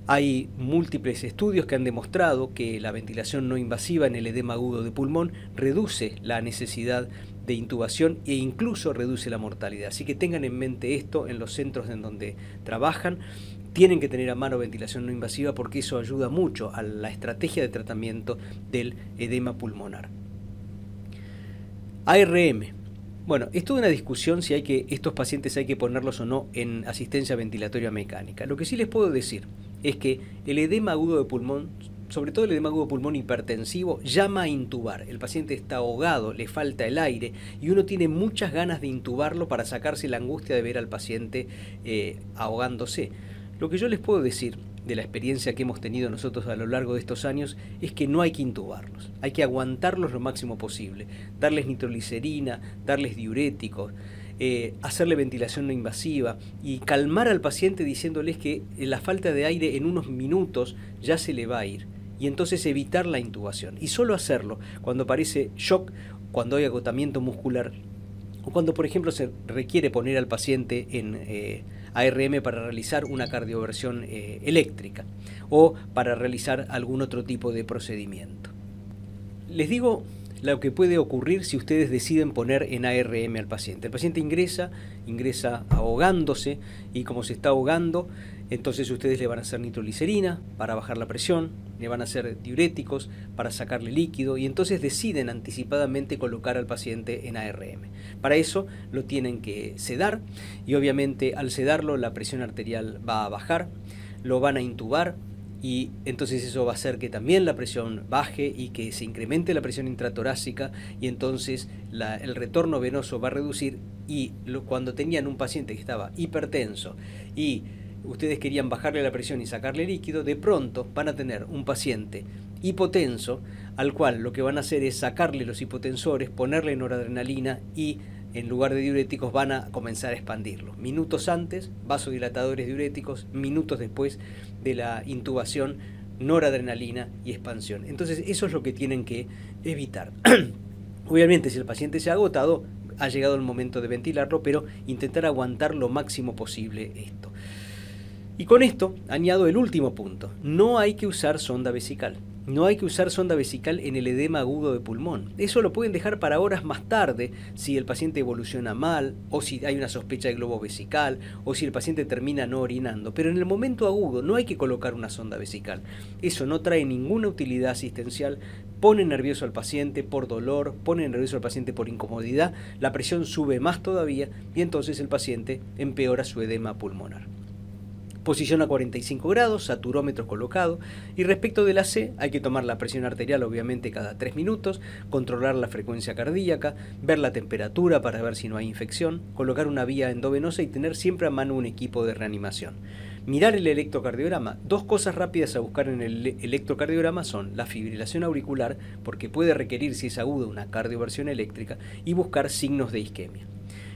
Speaker 1: Hay múltiples estudios que han demostrado que la ventilación no invasiva en el edema agudo de pulmón reduce la necesidad de intubación e incluso reduce la mortalidad. Así que tengan en mente esto en los centros en donde trabajan. Tienen que tener a mano ventilación no invasiva porque eso ayuda mucho a la estrategia de tratamiento del edema pulmonar. ARM. Bueno, es toda una discusión si estos pacientes hay que ponerlos o no en asistencia ventilatoria mecánica. Lo que sí les puedo decir es que el edema agudo de pulmón, sobre todo el edema agudo de pulmón hipertensivo, llama a intubar. El paciente está ahogado, le falta el aire y uno tiene muchas ganas de intubarlo para sacarse la angustia de ver al paciente ahogándose. Lo que yo les puedo decir de la experiencia que hemos tenido nosotros a lo largo de estos años es que no hay que intubarlos, hay que aguantarlos lo máximo posible, darles nitroglicerina, darles diuréticos, hacerle ventilación no invasiva y calmar al paciente diciéndoles que la falta de aire en unos minutos ya se le va a ir, y entonces evitar la intubación, y solo hacerlo cuando aparece shock, cuando hay agotamiento muscular o cuando, por ejemplo, se requiere poner al paciente en ARM para realizar una cardioversión eléctrica o para realizar algún otro tipo de procedimiento. Les digo lo que puede ocurrir si ustedes deciden poner en ARM al paciente. El paciente ingresa ahogándose, y como se está ahogando, entonces ustedes le van a hacer nitroglicerina para bajar la presión, le van a hacer diuréticos para sacarle líquido, y entonces deciden anticipadamente colocar al paciente en ARM. Para eso lo tienen que sedar, y obviamente al sedarlo la presión arterial va a bajar, lo van a intubar, y entonces eso va a hacer que también la presión baje y que se incremente la presión intratorácica, y entonces el retorno venoso va a reducir, y cuando tenían un paciente que estaba hipertenso y ustedes querían bajarle la presión y sacarle líquido, de pronto van a tener un paciente hipotenso al cual lo que van a hacer es sacarle los hipotensores, ponerle noradrenalina, y en lugar de diuréticos van a comenzar a expandirlo. Minutos antes, vasodilatadores diuréticos, minutos después de la intubación, noradrenalina y expansión. Entonces eso es lo que tienen que evitar. Obviamente, si el paciente se ha agotado, ha llegado el momento de ventilarlo, pero intentar aguantar lo máximo posible esto. Y con esto añado el último punto: no hay que usar sonda vesical. no hay que usar sonda vesical en el edema agudo de pulmón. Eso lo pueden dejar para horas más tarde si el paciente evoluciona mal, o si hay una sospecha de globo vesical, o si el paciente termina no orinando. Pero en el momento agudo no hay que colocar una sonda vesical. Eso no trae ninguna utilidad asistencial, pone nervioso al paciente por dolor, pone nervioso al paciente por incomodidad, la presión sube más todavía y entonces el paciente empeora su edema pulmonar. Posición a 45 grados, saturómetro colocado, y respecto de la C hay que tomar la presión arterial obviamente cada 3 minutos, controlar la frecuencia cardíaca, ver la temperatura para ver si no hay infección, colocar una vía endovenosa y tener siempre a mano un equipo de reanimación. Mirar el electrocardiograma. Dos cosas rápidas a buscar en el electrocardiograma son la fibrilación auricular, porque puede requerir, si es aguda, una cardioversión eléctrica, y buscar signos de isquemia.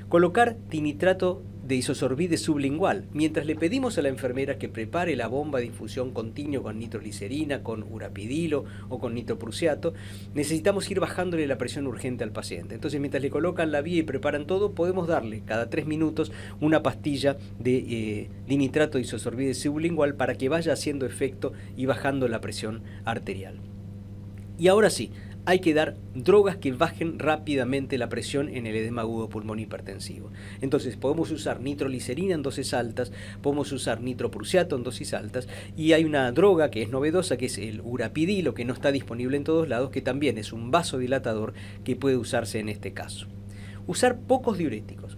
Speaker 1: Colocar dinitrato de isosorbide sublingual. Mientras le pedimos a la enfermera que prepare la bomba de infusión continua con nitroglicerina, con urapidilo o con nitroprusiato, necesitamos ir bajándole la presión urgente al paciente. Entonces, mientras le colocan la vía y preparan todo, podemos darle cada 3 minutos una pastilla de dinitrato de isosorbide sublingual para que vaya haciendo efecto y bajando la presión arterial. Y ahora sí, hay que dar drogas que bajen rápidamente la presión en el edema agudo pulmón hipertensivo. Entonces podemos usar nitroglicerina en dosis altas, podemos usar nitroprusiato en dosis altas, y hay una droga que es novedosa, que es el urapidilo, que no está disponible en todos lados, que también es un vasodilatador que puede usarse en este caso. Usar pocos diuréticos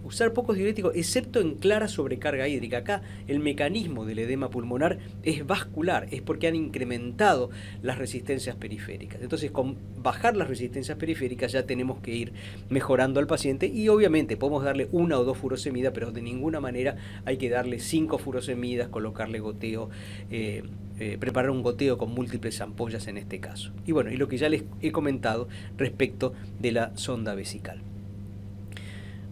Speaker 1: excepto en clara sobrecarga hídrica. Acá el mecanismo del edema pulmonar es vascular, es porque han incrementado las resistencias periféricas. Entonces, con bajar las resistencias periféricas ya tenemos que ir mejorando al paciente, y obviamente podemos darle 1 o 2 furosemidas, pero de ninguna manera hay que darle 5 furosemidas, colocarle goteo, preparar un goteo con múltiples ampollas en este caso. Y bueno, y lo que ya les he comentado respecto de la sonda vesical.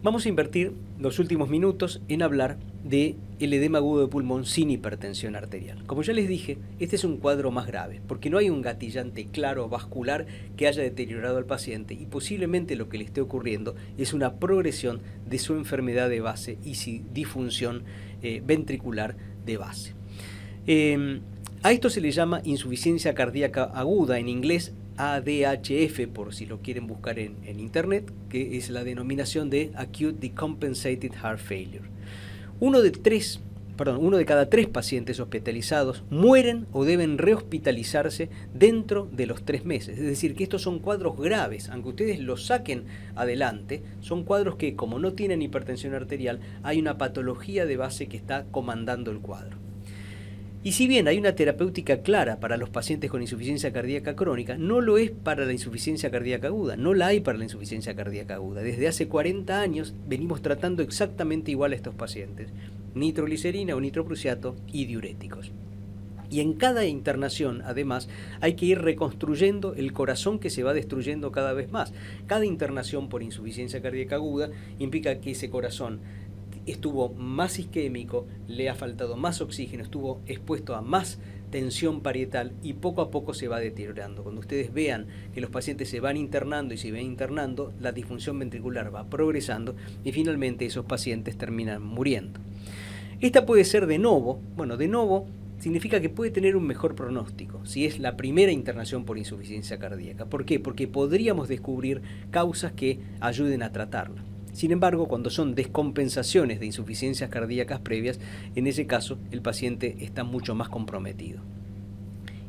Speaker 1: Vamos a invertir los últimos minutos en hablar del edema agudo de pulmón sin hipertensión arterial. Como ya les dije, este es un cuadro más grave, porque no hay un gatillante claro vascular que haya deteriorado al paciente, y posiblemente lo que le esté ocurriendo es una progresión de su enfermedad de base y su disfunción ventricular de base. A esto se le llama insuficiencia cardíaca aguda, en inglés ADHF, por si lo quieren buscar en internet, que es la denominación de Acute Decompensated Heart Failure. Uno de cada 3 pacientes hospitalizados mueren o deben rehospitalizarse dentro de los 3 meses. Es decir, que estos son cuadros graves. Aunque ustedes los saquen adelante, son cuadros que, como no tienen hipertensión arterial, hay una patología de base que está comandando el cuadro. Y si bien hay una terapéutica clara para los pacientes con insuficiencia cardíaca crónica, no lo es para la insuficiencia cardíaca aguda, no la hay para la insuficiencia cardíaca aguda. Desde hace 40 años venimos tratando exactamente igual a estos pacientes: nitroglicerina o nitroprusiato y diuréticos. Y en cada internación, además, hay que ir reconstruyendo el corazón que se va destruyendo cada vez más. Cada internación por insuficiencia cardíaca aguda implica que ese corazón estuvo más isquémico, le ha faltado más oxígeno, estuvo expuesto a más tensión parietal, y poco a poco se va deteriorando. Cuando ustedes vean que los pacientes se van internando y se van internando, la disfunción ventricular va progresando y finalmente esos pacientes terminan muriendo. Esta puede ser de novo. Bueno, de novo significa que puede tener un mejor pronóstico si es la primera internación por insuficiencia cardíaca. ¿Por qué? Porque podríamos descubrir causas que ayuden a tratarla. Sin embargo, cuando son descompensaciones de insuficiencias cardíacas previas, en ese caso el paciente está mucho más comprometido.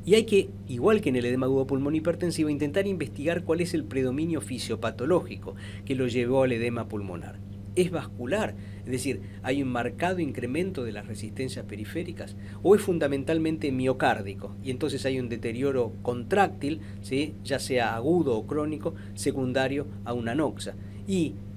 Speaker 1: Y hay que, igual que en el edema agudo pulmón hipertensivo, intentar investigar cuál es el predominio fisiopatológico que lo llevó al edema pulmonar. ¿Es vascular? Es decir, ¿hay un marcado incremento de las resistencias periféricas? ¿O es fundamentalmente miocárdico? Y entonces hay un deterioro contráctil, ¿sí?, ya sea agudo o crónico, secundario a una anoxia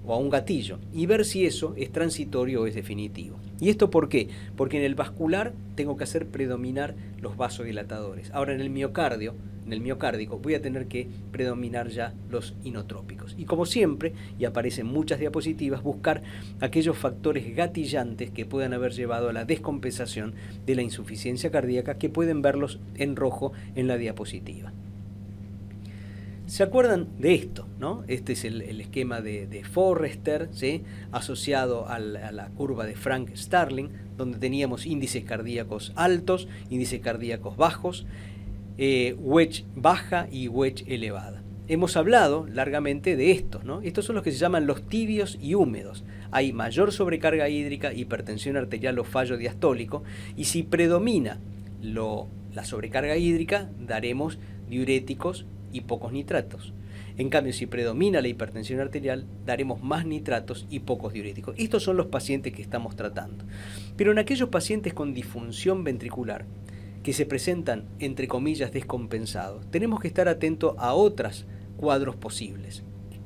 Speaker 1: o a un gatillo, y ver si eso es transitorio o es definitivo. ¿Y esto por qué? Porque en el vascular tengo que hacer predominar los vasodilatadores. Ahora en el miocárdico voy a tener que predominar ya los inotrópicos. Y como siempre, y aparecen muchas diapositivas, buscar aquellos factores gatillantes que puedan haber llevado a la descompensación de la insuficiencia cardíaca, que pueden verlos en rojo en la diapositiva. ¿Se acuerdan de esto, no? Este es el esquema de Forrester, ¿sí?, asociado a la curva de Frank Starling, donde teníamos índices cardíacos altos, índices cardíacos bajos. wedge baja y wedge elevada. Hemos hablado largamente de estos, ¿no? Estos son los que se llaman los tibios y húmedos. Hay mayor sobrecarga hídrica, hipertensión arterial o fallo diastólico, y si predomina la sobrecarga hídrica, daremos diuréticos y pocos nitratos. En cambio, si predomina la hipertensión arterial, daremos más nitratos y pocos diuréticos. Estos son los pacientes que estamos tratando. Pero en aquellos pacientes con disfunción ventricular, que se presentan, entre comillas, descompensados, tenemos que estar atentos a otros cuadros posibles,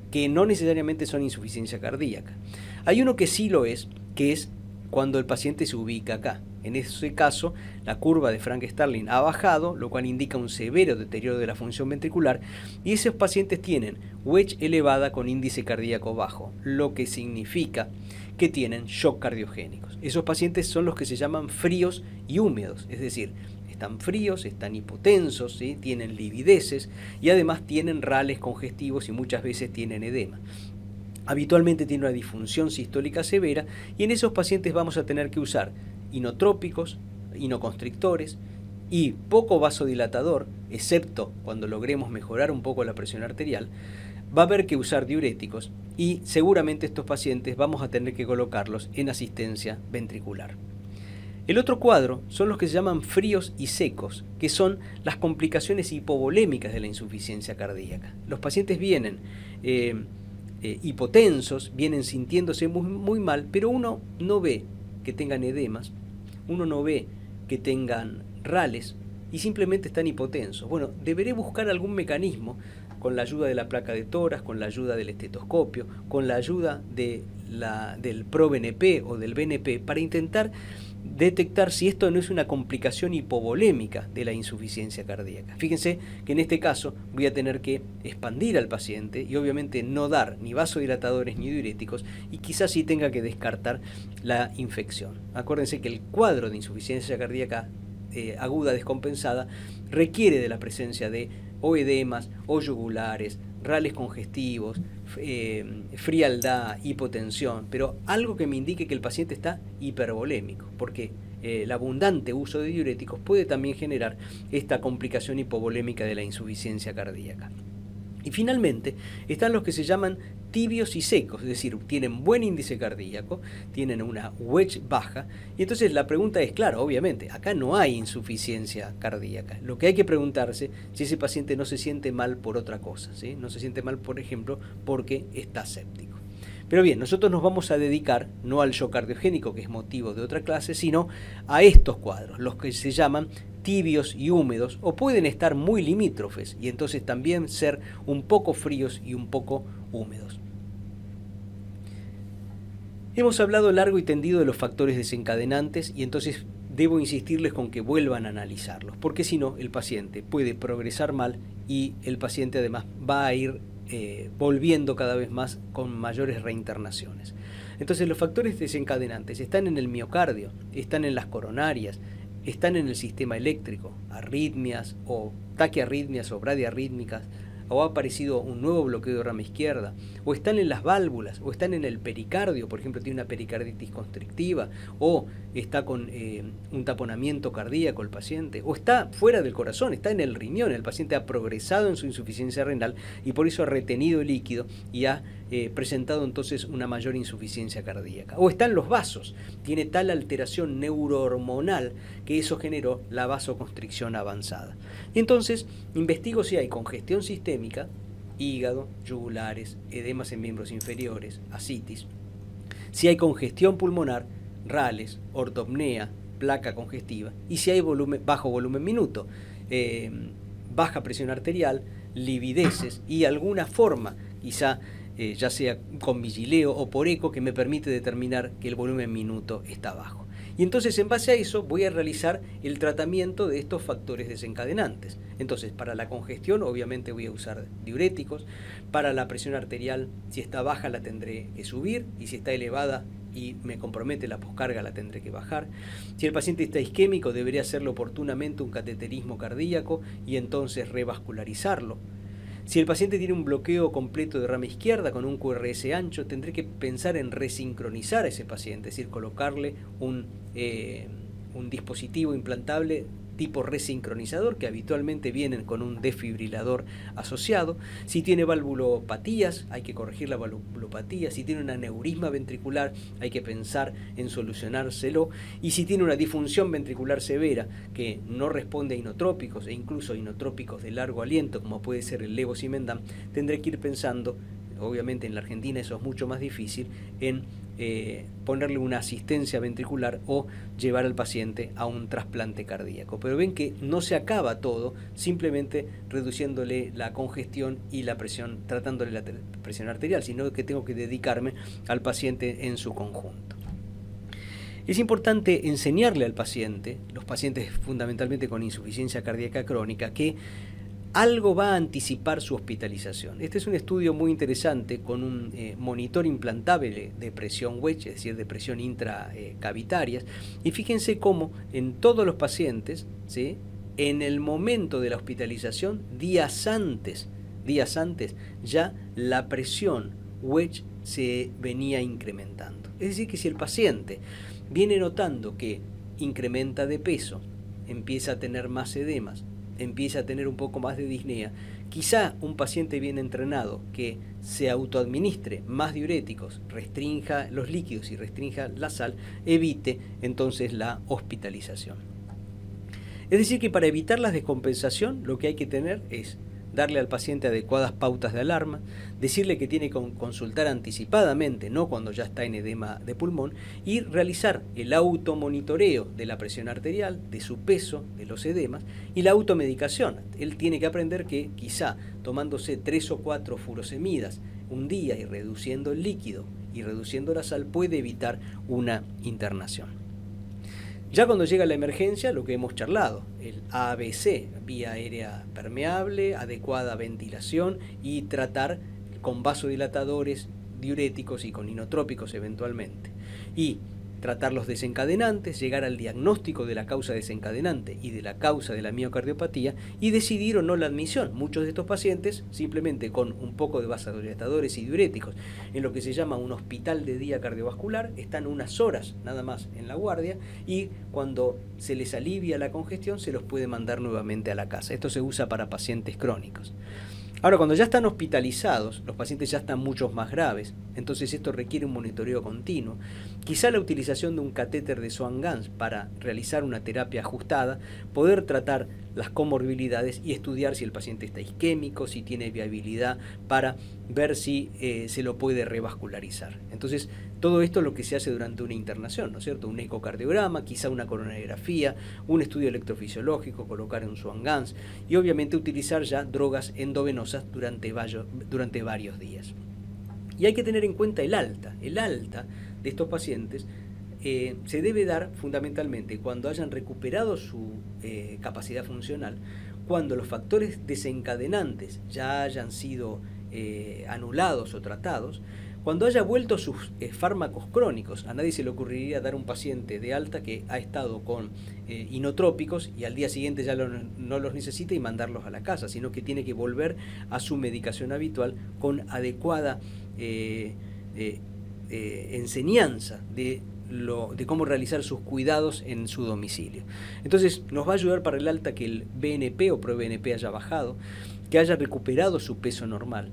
Speaker 1: que no necesariamente son insuficiencia cardíaca. Hay uno que sí lo es, que es cuando el paciente se ubica acá. En ese caso, la curva de Frank-Starling ha bajado, lo cual indica un severo deterioro de la función ventricular, y esos pacientes tienen wedge elevada con índice cardíaco bajo, lo que significa que tienen shock cardiogénicos. Esos pacientes son los que se llaman fríos y húmedos, es decir, están fríos, están hipotensos, ¿sí? Tienen livideces y además tienen rales congestivos y muchas veces tienen edema. Habitualmente tiene una disfunción sistólica severa y en esos pacientes vamos a tener que usar inotrópicos, inoconstrictores y poco vasodilatador, excepto cuando logremos mejorar un poco la presión arterial. Va a haber que usar diuréticos y seguramente estos pacientes vamos a tener que colocarlos en asistencia ventricular. El otro cuadro son los que se llaman fríos y secos, que son las complicaciones hipovolémicas de la insuficiencia cardíaca. Los pacientes vienen hipotensos, vienen sintiéndose muy mal, pero uno no ve que tengan edemas, uno no ve que tengan rales y simplemente están hipotensos. Bueno, deberé buscar algún mecanismo con la ayuda de la placa de tórax, con la ayuda del estetoscopio, con la ayuda del ProBNP o del BNP para intentar detectar si esto no es una complicación hipovolémica de la insuficiencia cardíaca. Fíjense que en este caso voy a tener que expandir al paciente y obviamente no dar ni vasodilatadores ni diuréticos y quizás sí tenga que descartar la infección. Acuérdense que el cuadro de insuficiencia cardíaca aguda descompensada requiere de la presencia de o edemas o yugulares, rales congestivos, frialdad, hipotensión, pero algo que me indique que el paciente está hipervolémico, porque el abundante uso de diuréticos puede también generar esta complicación hipovolémica de la insuficiencia cardíaca. Y finalmente están los que se llaman tibios y secos, es decir, tienen buen índice cardíaco, tienen una wedge baja, y entonces la pregunta es, claro, obviamente, acá no hay insuficiencia cardíaca. Lo que hay que preguntarse si ese paciente no se siente mal por otra cosa, ¿sí? No se siente mal, por ejemplo, porque está séptico. Pero bien, nosotros nos vamos a dedicar no al shock cardiogénico, que es motivo de otra clase, sino a estos cuadros, los que se llaman tibios y húmedos, o pueden estar muy limítrofes y entonces también ser un poco fríos y un poco húmedos. Hemos hablado largo y tendido de los factores desencadenantes y entonces debo insistirles con que vuelvan a analizarlos, porque si no, el paciente puede progresar mal y el paciente además va a ir volviendo cada vez más con mayores reinternaciones. Entonces los factores desencadenantes están en el miocardio, están en las coronarias, están en el sistema eléctrico, arritmias o taquiarritmias o bradiarrítmicas, o ha aparecido un nuevo bloqueo de rama izquierda, o están en las válvulas, o están en el pericardio, por ejemplo tiene una pericarditis constrictiva, o está con un taponamiento cardíaco el paciente, o está fuera del corazón, está en el riñón, el paciente ha progresado en su insuficiencia renal y por eso ha retenido el líquido y ha presentado entonces una mayor insuficiencia cardíaca. O está en los vasos, tiene tal alteración neurohormonal que eso generó la vasoconstricción avanzada. Y entonces investigo si hay congestión sistémica, hígado, yugulares, edemas en miembros inferiores, ascitis, si hay congestión pulmonar, rales, ortopnea, placa congestiva, y si hay bajo volumen minuto, baja presión arterial, livideces y alguna forma, quizá ya sea con vigileo o por eco, que me permite determinar que el volumen minuto está bajo. Y entonces en base a eso voy a realizar el tratamiento de estos factores desencadenantes. Entonces para la congestión obviamente voy a usar diuréticos, para la presión arterial si está baja la tendré que subir y si está elevada y me compromete la poscarga la tendré que bajar. Si el paciente está isquémico debería hacerle oportunamente un cateterismo cardíaco y entonces revascularizarlo. Si el paciente tiene un bloqueo completo de rama izquierda con un QRS ancho, tendré que pensar en resincronizar a ese paciente, es decir, colocarle un dispositivo implantable tipo resincronizador, que habitualmente vienen con un desfibrilador asociado. Si tiene valvulopatías, hay que corregir la valvulopatía. Si tiene un aneurisma ventricular, hay que pensar en solucionárselo. Y si tiene una disfunción ventricular severa que no responde a inotrópicos e incluso inotrópicos de largo aliento, como puede ser el levosimendan, tendré que ir pensando, obviamente en la Argentina eso es mucho más difícil, en ponerle una asistencia ventricular o llevar al paciente a un trasplante cardíaco. Pero ven que no se acaba todo simplemente reduciéndole la congestión y la presión, tratándole la presión arterial, sino que tengo que dedicarme al paciente en su conjunto. Es importante enseñarle al paciente, los pacientes fundamentalmente con insuficiencia cardíaca crónica, que algo va a anticipar su hospitalización. Este es un estudio muy interesante con un monitor implantable de presión wedge, es decir, de presión intracavitarias, y fíjense cómo en todos los pacientes, ¿sí?, en el momento de la hospitalización, días antes, ya la presión wedge se venía incrementando. Es decir, que si el paciente viene notando que incrementa de peso, empieza a tener más edemas, empieza a tener un poco más de disnea, quizá un paciente bien entrenado que se autoadministre más diuréticos, restrinja los líquidos y restrinja la sal, evite entonces la hospitalización. Es decir, que para evitar la descompensación lo que hay que tener es darle al paciente adecuadas pautas de alarma, decirle que tiene que consultar anticipadamente, no cuando ya está en edema de pulmón, y realizar el automonitoreo de la presión arterial, de su peso, de los edemas, y la automedicación. Él tiene que aprender que quizá tomándose 3 o 4 furosemidas un día y reduciendo el líquido y reduciendo la sal puede evitar una internación. Ya cuando llega la emergencia, lo que hemos charlado, el ABC, vía aérea permeable, adecuada ventilación y tratar con vasodilatadores, diuréticos y con inotrópicos eventualmente. Y tratar los desencadenantes, llegar al diagnóstico de la causa desencadenante y de la causa de la miocardiopatía y decidir o no la admisión. Muchos de estos pacientes, simplemente con un poco de vasodilatadores y diuréticos, en lo que se llama un hospital de día cardiovascular, están unas horas nada más en la guardia y cuando se les alivia la congestión se los puede mandar nuevamente a la casa. Esto se usa para pacientes crónicos. Ahora, cuando ya están hospitalizados, los pacientes ya están mucho más graves, entonces esto requiere un monitoreo continuo. Quizá la utilización de un catéter de Swan-Ganz para realizar una terapia ajustada, poder tratar las comorbilidades y estudiar si el paciente está isquémico, si tiene viabilidad, para ver si se lo puede revascularizar. Entonces, todo esto es lo que se hace durante una internación, ¿no es cierto? Un ecocardiograma, quizá una coronariografía, un estudio electrofisiológico, colocar un Swan-Ganz y obviamente utilizar ya drogas endovenosas durante varios días. Y hay que tener en cuenta el alta. El alta de estos pacientes se debe dar fundamentalmente cuando hayan recuperado su capacidad funcional, cuando los factores desencadenantes ya hayan sido anulados o tratados, cuando haya vuelto sus fármacos crónicos. A nadie se le ocurriría dar a un paciente de alta que ha estado con inotrópicos y al día siguiente ya no los necesita y mandarlos a la casa, sino que tiene que volver a su medicación habitual con adecuada enseñanza de cómo realizar sus cuidados en su domicilio. Entonces nos va a ayudar para el alta que el BNP o ProBNP haya bajado, que haya recuperado su peso normal,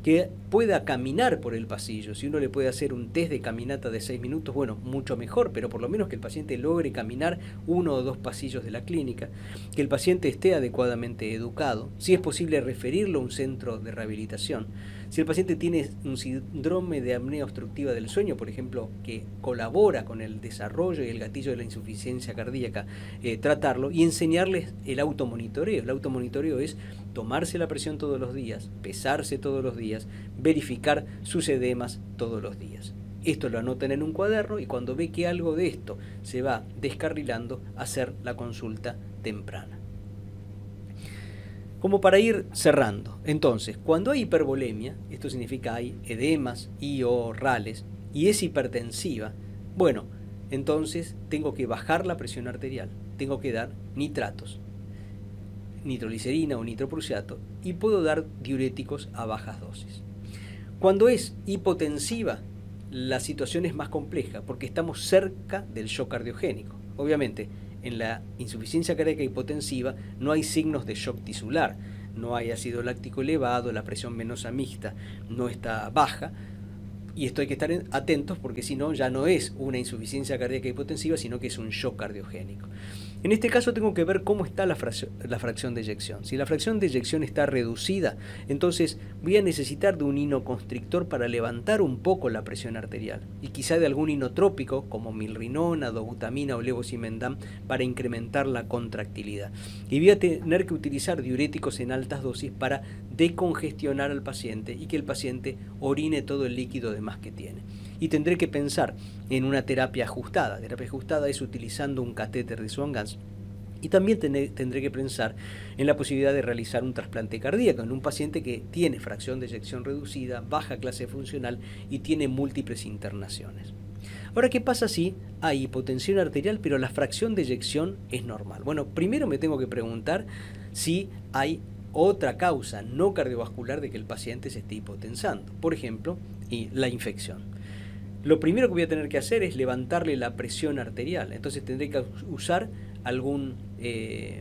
Speaker 1: que pueda caminar por el pasillo. Si uno le puede hacer un test de caminata de 6 minutos, bueno, mucho mejor, pero por lo menos que el paciente logre caminar 1 o 2 pasillos de la clínica, que el paciente esté adecuadamente educado, si es posible referirlo a un centro de rehabilitación. Si el paciente tiene un síndrome de apnea obstructiva del sueño, por ejemplo, que colabora con el desarrollo y el gatillo de la insuficiencia cardíaca, tratarlo y enseñarles el automonitoreo. El automonitoreo es tomarse la presión todos los días, pesarse todos los días, verificar sus edemas todos los días. Esto lo anotan en un cuaderno y cuando ve que algo de esto se va descarrilando, hacer la consulta temprana. Como para ir cerrando, entonces, cuando hay hipervolemia, esto significa hay edemas y o rales, y es hipertensiva, bueno, entonces tengo que bajar la presión arterial, tengo que dar nitratos, nitroglicerina o nitroprusiato, y puedo dar diuréticos a bajas dosis. Cuando es hipotensiva, la situación es más compleja porque estamos cerca del shock cardiogénico. Obviamente, en la insuficiencia cardíaca hipotensiva no hay signos de shock tisular, no hay ácido láctico elevado, la presión venosa mixta no está baja, y esto hay que estar atentos porque si no ya no es una insuficiencia cardíaca hipotensiva, sino que es un shock cardiogénico. En este caso tengo que ver cómo está la fracción de eyección. Si la fracción de eyección está reducida, entonces voy a necesitar de un inoconstrictor para levantar un poco la presión arterial y quizá de algún inotrópico como milrinona, dobutamina o levosimendan para incrementar la contractilidad. Y voy a tener que utilizar diuréticos en altas dosis para decongestionar al paciente y que el paciente orine todo el líquido de más que tiene. Y tendré que pensar en una terapia ajustada. Terapia ajustada es utilizando un catéter de Swan-Ganz. Y también tendré que pensar en la posibilidad de realizar un trasplante cardíaco en un paciente que tiene fracción de eyección reducida, baja clase funcional y tiene múltiples internaciones. Ahora, ¿qué pasa si hay hipotensión arterial pero la fracción de eyección es normal? Bueno, primero me tengo que preguntar si hay otra causa no cardiovascular de que el paciente se esté hipotensando. Por ejemplo, la infección. Lo primero que voy a tener que hacer es levantarle la presión arterial. Entonces tendré que usar algún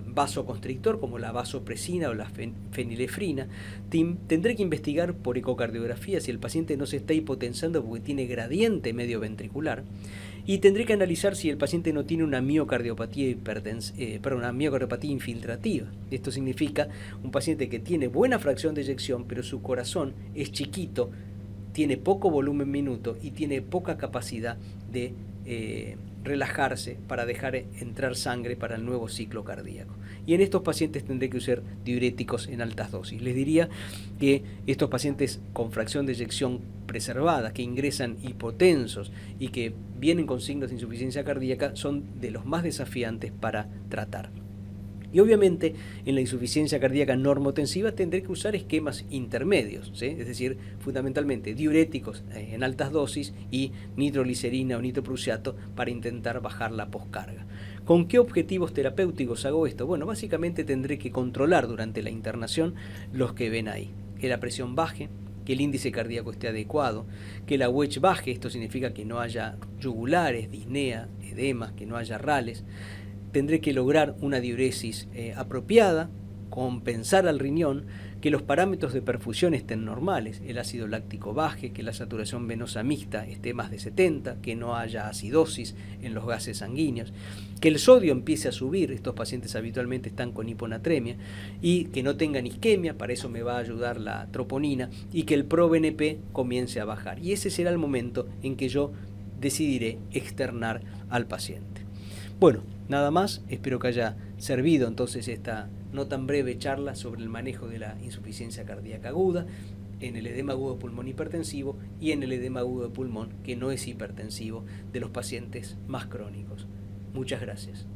Speaker 1: vasoconstrictor como la vasopresina o la fenilefrina. Tendré que investigar por ecocardiografía si el paciente no se está hipotensando porque tiene gradiente medio ventricular. Y tendré que analizar si el paciente no tiene una miocardiopatía, una miocardiopatía infiltrativa. Esto significa un paciente que tiene buena fracción de eyección, pero su corazón es chiquito, tiene poco volumen minuto y tiene poca capacidad de relajarse para dejar entrar sangre para el nuevo ciclo cardíaco. Y en estos pacientes tendré que usar diuréticos en altas dosis. Les diría que estos pacientes con fracción de eyección preservada, que ingresan hipotensos y que vienen con signos de insuficiencia cardíaca, son de los más desafiantes para tratar. Y obviamente en la insuficiencia cardíaca normotensiva tendré que usar esquemas intermedios, ¿sí? Es decir, fundamentalmente diuréticos en altas dosis y nitroglicerina o nitroprusiato para intentar bajar la poscarga. ¿Con qué objetivos terapéuticos hago esto? Bueno, básicamente tendré que controlar durante la internación los que ven ahí, que la presión baje, que el índice cardíaco esté adecuado, que la wedge baje, esto significa que no haya yugulares, disnea, edemas, que no haya rales. Tendré que lograr una diuresis apropiada, compensar al riñón, que los parámetros de perfusión estén normales, el ácido láctico baje, que la saturación venosa mixta esté más de 70, que no haya acidosis en los gases sanguíneos, que el sodio empiece a subir, estos pacientes habitualmente están con hiponatremia, y que no tengan isquemia, para eso me va a ayudar la troponina, y que el ProBNP comience a bajar. Y ese será el momento en que yo decidiré externar al paciente. Bueno, nada más, espero que haya servido entonces esta no tan breve charla sobre el manejo de la insuficiencia cardíaca aguda en el edema agudo de pulmón hipertensivo y en el edema agudo de pulmón que no es hipertensivo de los pacientes más crónicos. Muchas gracias.